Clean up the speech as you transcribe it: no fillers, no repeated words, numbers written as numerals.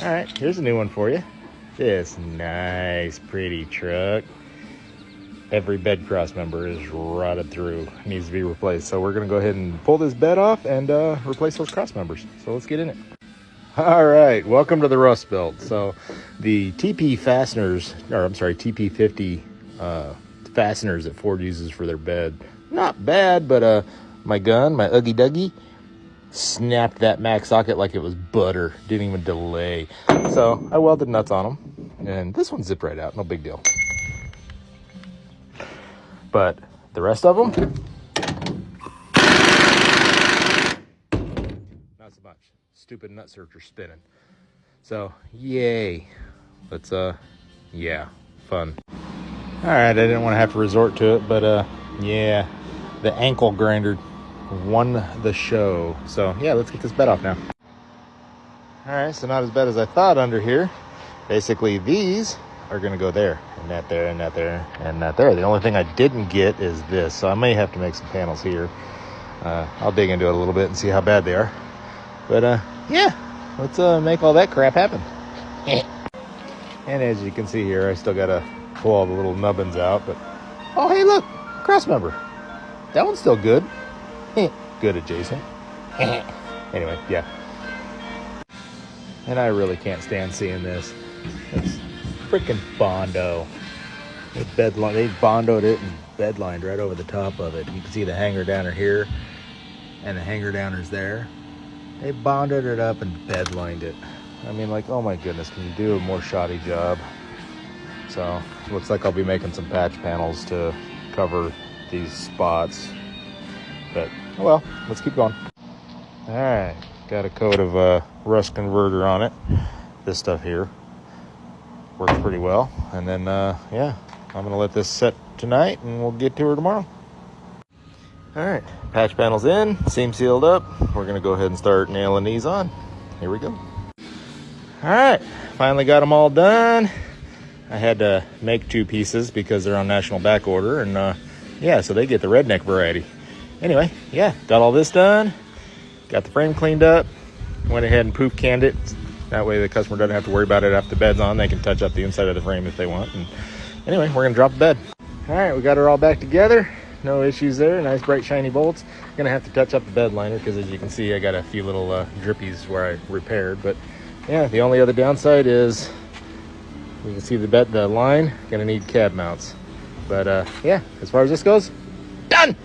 All right, here's a new one for you. This nice, pretty truck. Every bed cross member is rotted through, needs to be replaced. So we're gonna go ahead and pull this bed off and replace those cross members. So let's get in it. All right, welcome to the Rust Belt. So the TP fasteners, or I'm sorry, TP50 fasteners that Ford uses for their bed, not bad, but my Uggy Duggy, snapped that mag socket like it was butter. Didn't even delay. So I welded nuts on them, and this one zipped right out. No big deal. But the rest of them, not so much. Stupid nut searcher spinning. So yay. Let's yeah, fun. All right, I didn't want to have to resort to it, but yeah, the ankle grinder won the show. So yeah, let's get this bed off now. All right, so not as bad as I thought under here. Basically, these are gonna go there, and that there, and that there, and that there. The only thing I didn't get is this, so I may have to make some panels here. I'll dig into it a little bit and see how bad they are. But yeah, let's make all that crap happen. And as you can see here, I still gotta pull all the little nubbins out, but oh hey, look, cross member. That one's still good. Good adjacent. Anyway, yeah. And I really can't stand seeing this. It's freaking Bondo. They Bondoed it and bedlined right over the top of it. You can see the hanger downer here and the hanger downers there. They bonded it up and bedlined it. I mean, like, oh my goodness, can you do a more shoddy job? So looks like I'll be making some patch panels to cover these spots. But oh well, let's keep going. All right, got a coat of rust converter on it. This stuff here works pretty well. And then yeah, I'm gonna let this set tonight and we'll get to her tomorrow. All right, patch panels in, seam sealed up. We're gonna go ahead and start nailing these on. Here we go. All right, finally got them all done. I had to make 2 pieces because they're on national back order, and yeah, so they get the redneck variety. Anyway, yeah, got all this done. Got the frame cleaned up. Went ahead and poof canned it. That way the customer doesn't have to worry about it after the bed's on. They can touch up the inside of the frame if they want. And anyway, we're gonna drop the bed. All right, we got her all back together. No issues there. Nice bright shiny bolts. Gonna have to touch up the bed liner because as you can see, I got a few little drippies where I repaired. But yeah, the only other downside is you can see the line. Gonna need cab mounts. But yeah, as far as this goes, done.